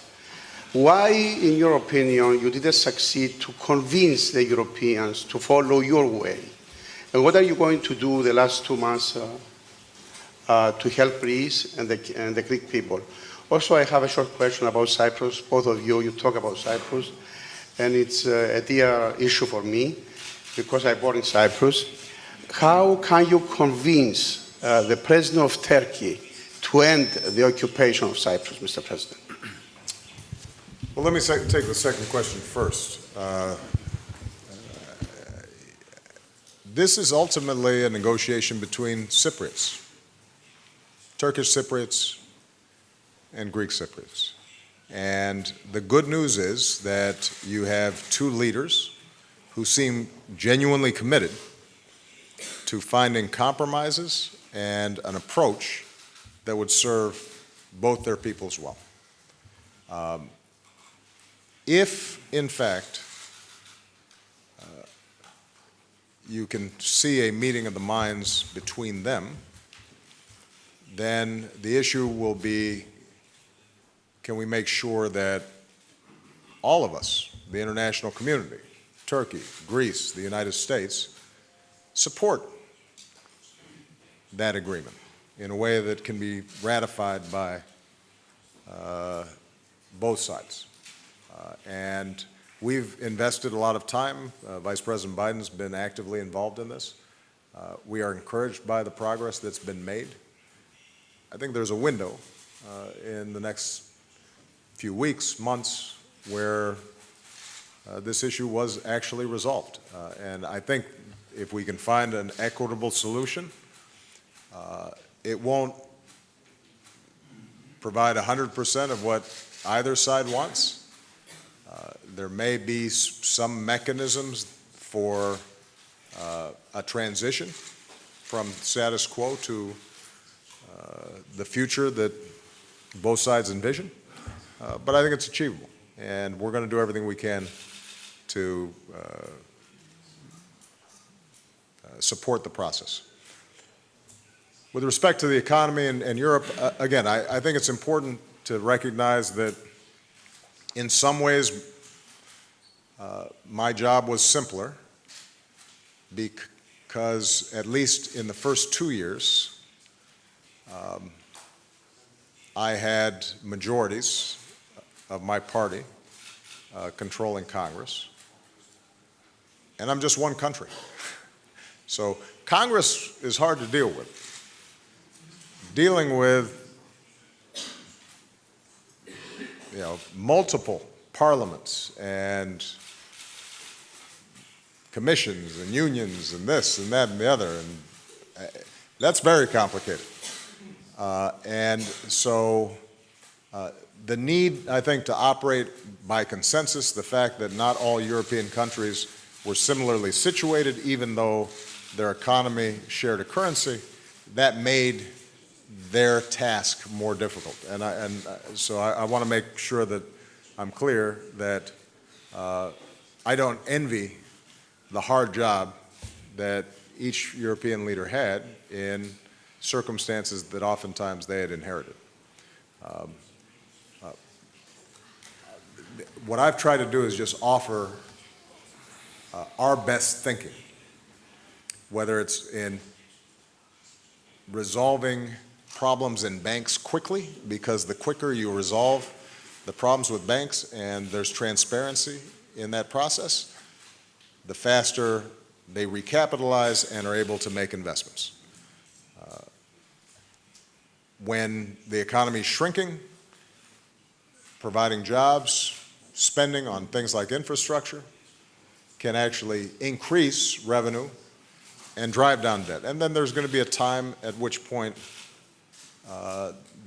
Why, in your opinion, you didn't succeed to convince the Europeans to follow your way? And what are you going to do the last 2 months to help Greece and the Greek people? Also, I have a short question about Cyprus. Both of you talk about Cyprus. And it's a dear issue for me, because I born in Cyprus. How can you convince the President of Turkey to end the occupation of Cyprus, Mr. President? Well, let me take the second question first. This is ultimately a negotiation between Cypriots, Turkish Cypriots and Greek Cypriots. And the good news is that you have two leaders who seem genuinely committed to finding compromises and an approach that would serve both their peoples well. If, in fact, you can see a meeting of the minds between them, then the issue will be, can we make sure that all of us, the international community, Turkey, Greece, the United States, support that agreement in a way that can be ratified by both sides. And we've invested a lot of time. Vice President Biden's been actively involved in this. We are encouraged by the progress that's been made. I think there's a window in the next few weeks, months, where this issue was actually resolved. And I think if we can find an equitable solution, it won't provide 100% of what either side wants. There may be some mechanisms for a transition from status quo to the future that both sides envision. But I think it's achievable, and we're going to do everything we can to support the process. With respect to the economy and Europe, again, I think it's important to recognize that in some ways my job was simpler because, at least in the first 2 years, I had majorities of my party controlling Congress, and I'm just one country. So Congress is hard to deal with. Dealing with multiple parliaments and commissions and unions and this and that and the other, and that's very complicated. And so the need, I think, to operate by consensus, the fact that not all European countries were similarly situated, even though their economy shared a currency, that made their task more difficult. So I want to make sure that I'm clear that I don't envy the hard job that each European leader had in circumstances that oftentimes they had inherited. What I've tried to do is just offer our best thinking, whether it's in resolving problems in banks quickly, because the quicker you resolve the problems with banks and there's transparency in that process, the faster they recapitalize and are able to make investments. When the economy is shrinking, providing jobs, spending on things like infrastructure can actually increase revenue and drive down debt. And then there's going to be a time at which point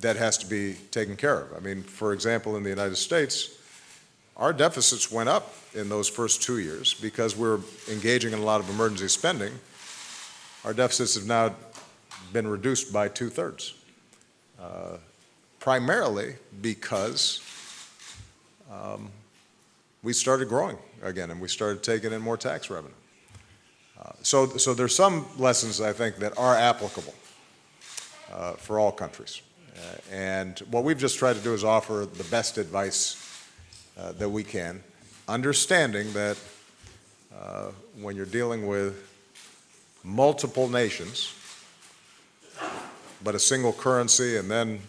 that has to be taken care of. I mean, for example, in the United States, our deficits went up in those first 2 years because we're engaging in a lot of emergency spending. Our deficits have now been reduced by 2/3, primarily because we started growing again and we started taking in more tax revenue. So there's some lessons, I think, that are applicable for all countries. And what we've just tried to do is offer the best advice that we can, understanding that when you're dealing with multiple nations, but a single currency, and then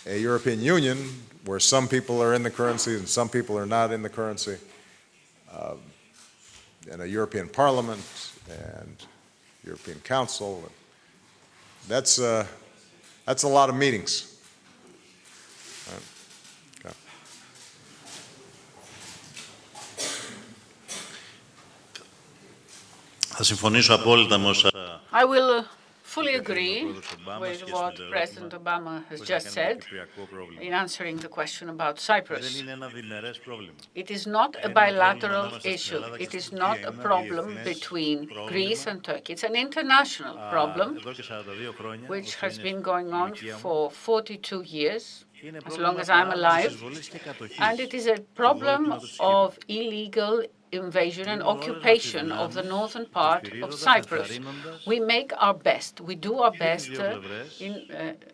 a European Union where some people are in the currency and some people are not in the currency, and a European Parliament and European Council. That's a lot of meetings. Okay. Θα συμφωνήσω απόλυτα με όσα I will fully agree with what President Obama has just said in answering the question about Cyprus. It is not a bilateral issue. It is not a problem between Greece and Turkey. It's an international problem which has been going on for 42 years, as long as I'm alive, and it is a problem of illegal invasion and occupation of the northern part of Cyprus. We make our best. We do our best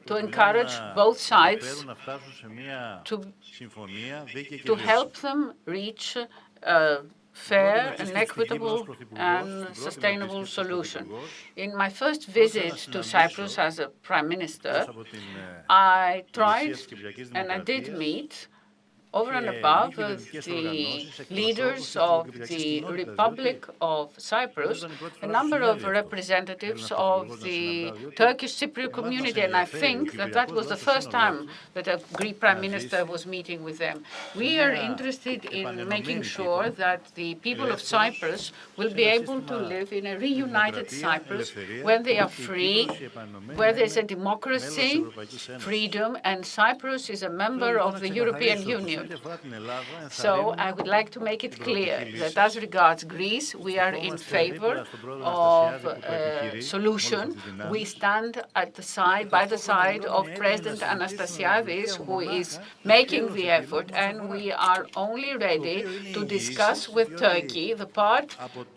to encourage both sides to help them reach a fair and equitable and sustainable solution. In my first visit to Cyprus as a prime minister, I tried and I did meet over and above the leaders of the Republic of Cyprus, a number of representatives of the Turkish Cypriot community, and I think that that was the first time that a Greek Prime Minister was meeting with them. We are interested in making sure that the people of Cyprus will be able to live in a reunited Cyprus when they are free, where there is a democracy, freedom, and Cyprus is a member of the European Union. So I would like to make it clear that as regards Greece, we are in favor of a solution. We stand by the side of President Anastasiadis, who is making the effort, and we are only ready to discuss with Turkey the part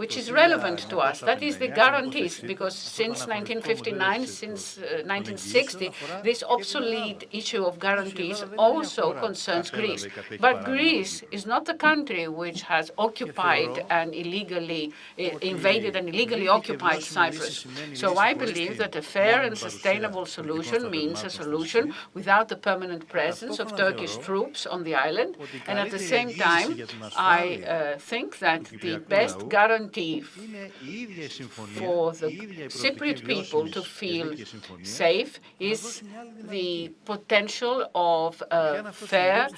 which is relevant to us. That is the guarantees, because since 1959, since 1960, this obsolete issue of guarantees also concerns Greece. But Greece is not the country which has occupied and illegally invaded and illegally occupied Cyprus. So I believe that a fair and sustainable solution means a solution without the permanent presence of Turkish troops on the island. And at the same time, I think that the best guarantee for the Cypriot people to feel safe is the potential of a fair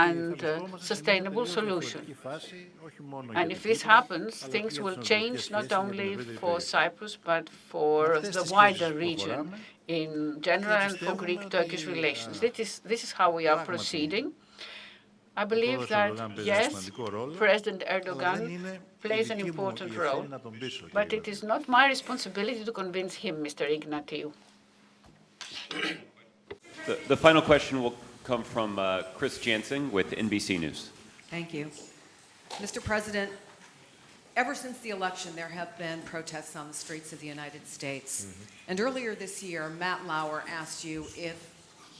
and sustainable solution. And if this happens, things will change not only for Cyprus, but for the wider region in general and for Greek-Turkish relations. This is how we are proceeding. I believe that, yes, President Erdogan plays an important role, but it is not my responsibility to convince him, Mr. Ignatiou. The final question will come from Chris Jansen with NBC News. Thank you. Mr. President, ever since the election, there have been protests on the streets of the United States. And earlier this year, Matt Lauer asked you if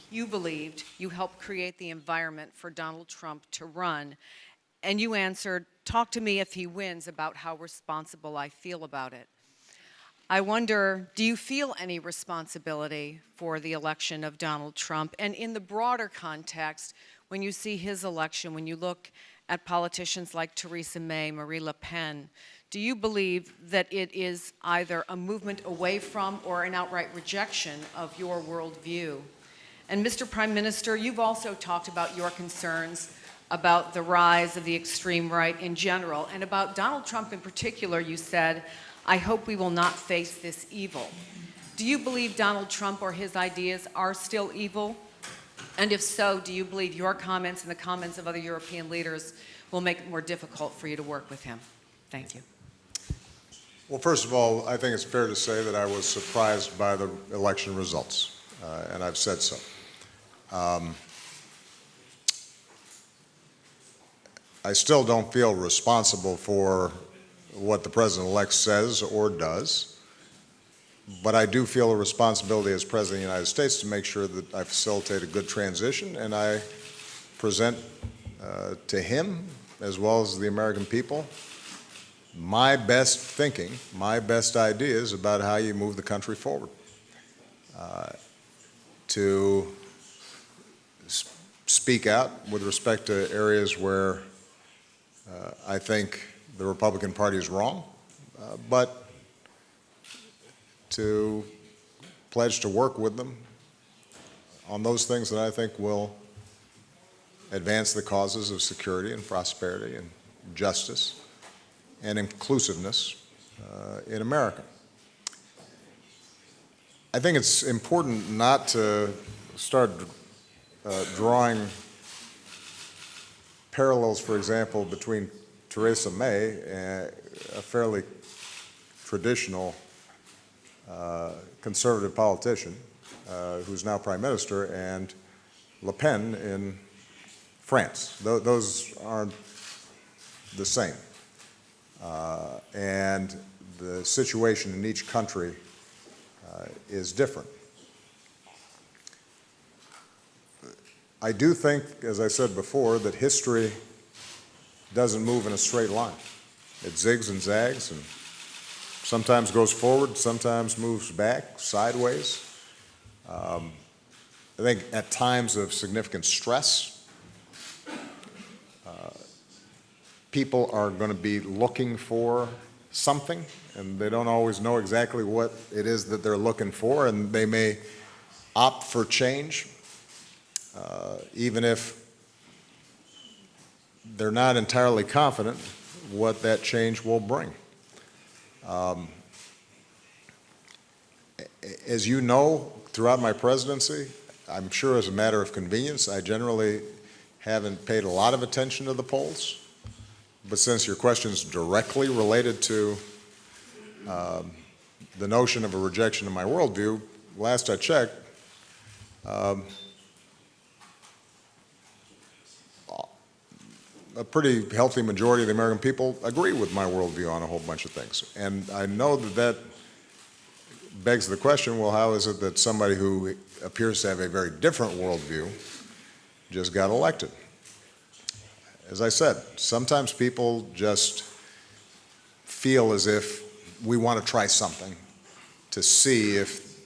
you believed you helped create the environment for Donald Trump to run. And you answered, talk to me if he wins about how responsible I feel about it. I wonder, do you feel any responsibility for the election of Donald Trump? And in the broader context, when you see his election, when you look at politicians like Theresa May, Marine Le Pen, do you believe that it is either a movement away from or an outright rejection of your worldview? And Mr. Prime Minister, you've also talked about your concerns about the rise of the extreme right in general, and about Donald Trump in particular. You said, "I hope we will not face this evil." Do you believe Donald Trump or his ideas are still evil? And if so, do you believe your comments and the comments of other European leaders will make it more difficult for you to work with him? Thank you. Well, first of all, I think it's fair to say that I was surprised by the election results, and I've said so. I still don't feel responsible for what the president-elect says or does, but I do feel a responsibility as President of the United States to make sure that I facilitate a good transition, and I present to him, as well as the American people, my best thinking, my best ideas about how you move the country forward. To speak out with respect to areas where I think the Republican Party is wrong, but to pledge to work with them on those things that I think will advance the causes of security and prosperity and justice and inclusiveness in America. I think it's important not to start drawing parallels, for example, between Theresa May, a fairly traditional conservative politician who's now prime minister, and Le Pen in France. Those aren't the same. And the situation in each country is different. I do think, as I said before, that history doesn't move in a straight line. It zigs and zags and sometimes goes forward, sometimes moves back, sideways. I think at times of significant stress, people are going to be looking for something, and they don't always know exactly what it is that they're looking for, and they may opt for change, even if they're not entirely confident what that change will bring. As you know, throughout my presidency, I'm sure as a matter of convenience, I generally haven't paid a lot of attention to the polls. But since your question's directly related to the notion of a rejection of my worldview, last I checked, a pretty healthy majority of the American people agree with my worldview on a whole bunch of things. And I know that that begs the question, well, how is it that somebody who appears to have a very different worldview just got elected? As I said, sometimes people just feel as if we want to try something to see if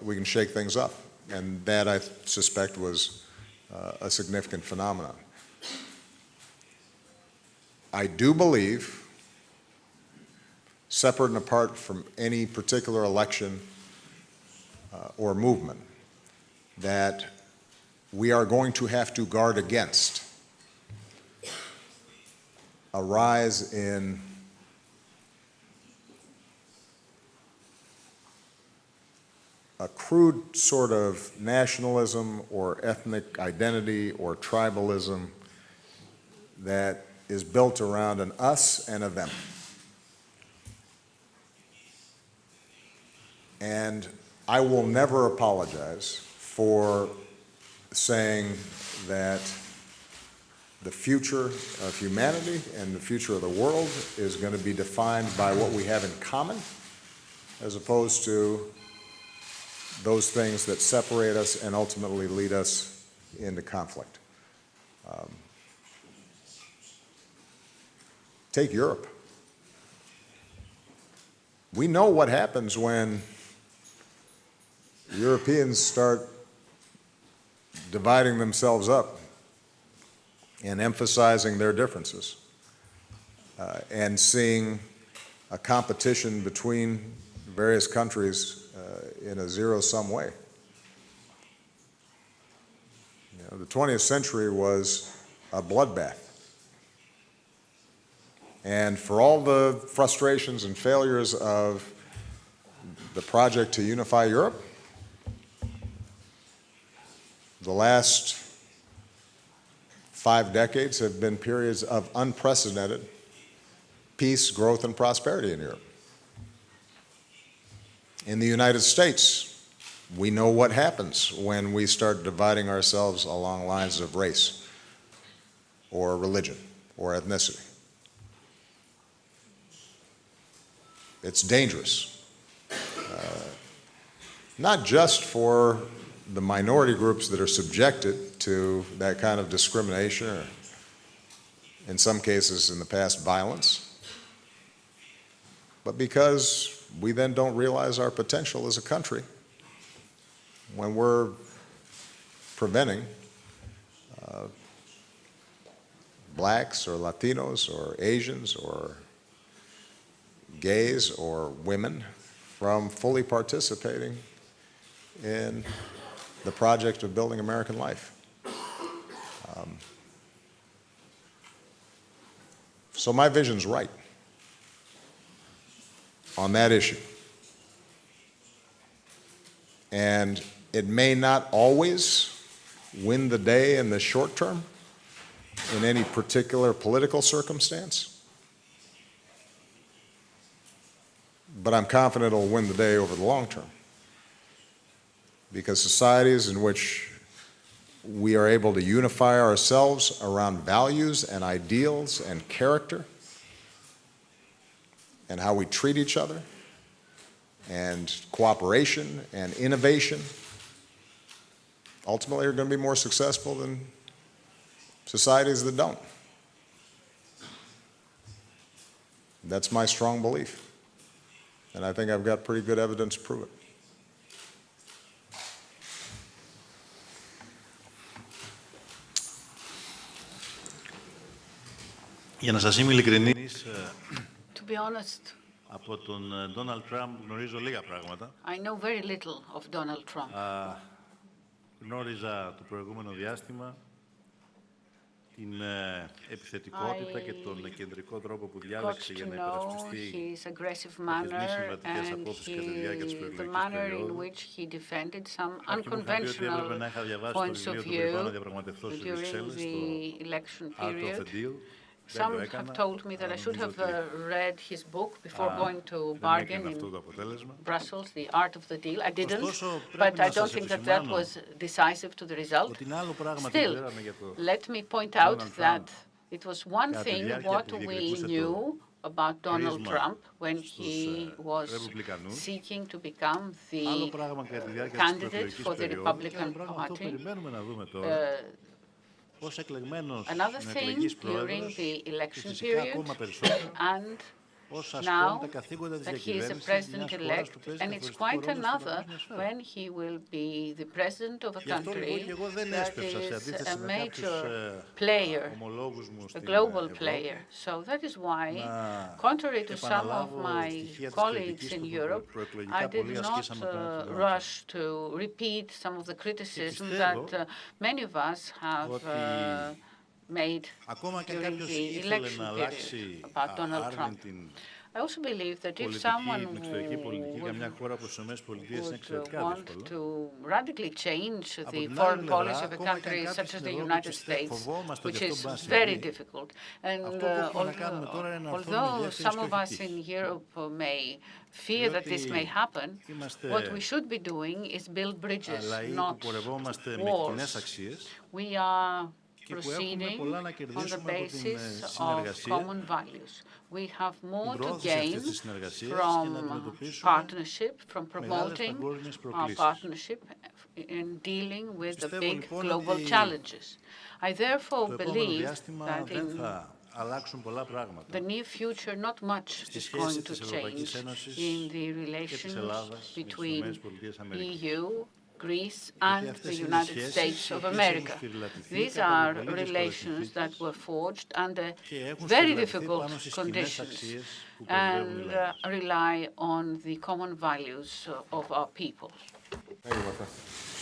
we can shake things up. And that, I suspect, was a significant phenomenon. I do believe, separate and apart from any particular election or movement, that we are going to have to guard against a rise in a crude sort of nationalism or ethnic identity or tribalism that is built around an us and a them. And I will never apologize for saying that the future of humanity and the future of the world is going to be defined by what we have in common, as opposed to those things that separate us and ultimately lead us into conflict. Take Europe. We know what happens when Europeans start dividing themselves up and emphasizing their differences and seeing a competition between various countries in a zero-sum way. You know, the 20th century was a bloodbath. And for all the frustrations and failures of the project to unify Europe, the last 5 decades have been periods of unprecedented peace, growth, and prosperity in Europe. In the United States, we know what happens when we start dividing ourselves along lines of race or religion or ethnicity. It's dangerous, not just for the minority groups that are subjected to that kind of discrimination or, in some cases in the past, violence, but because we then don't realize our potential as a country when we're preventing blacks or Latinos or Asians or gays or women from fully participating in the project of building American life. So my vision's right on that issue. And it may not always win the day in the short term in any particular political circumstance, but I'm confident it'll win the day over the long term. Because societies in which we are able to unify ourselves around values and ideals and character and how we treat each other and cooperation and innovation, ultimately are going to be more successful than societies that don't. That's my strong belief. And I think I've got pretty good evidence to prove it. Για να σας είμαι ειλικρινής, To be honest, από τον Donald Trump γνωρίζω λίγα πράγματα. I know very little of Donald Trump. Γνώριζα το προηγούμενο διάστημα την επιθετικότητα και τον κεντρικό τρόπο που διάλεξε για να υπερασπιστεί his aggressive manner and the manner in which he defended some unconventional points of view during the election period. Some have told me that I should have read his book before going to bargain in Brussels, The Art of the Deal. I didn't, but I don't think that that was decisive to the result. Still, let me point out that it was one thing what we knew about Donald Trump when he was seeking to become the candidate for the Republican Party. Another thing during the election period, and now that he is a president-elect, and it's quite another when he will be the president of a country that is a major player, a global player. So that is why, contrary to some of my colleagues in Europe, I did not rush to repeat some of the criticism that many of us have made during the election period about Donald Trump. I also believe that if someone would want to radically change the foreign policy of a country such as the United States, which is very difficult, and although some of us in Europe may fear that this may happen, what we should be doing is build bridges, not walls. We are proceeding on the basis of common values. We have more to gain from partnership, from promoting our partnership in dealing with the big global challenges. I therefore believe that in the near future, not much is going to change in the relations between EU Greece and the United States of America. These are relations that were forged under very difficult conditions and rely on the common values of our people. Thank you, my friend.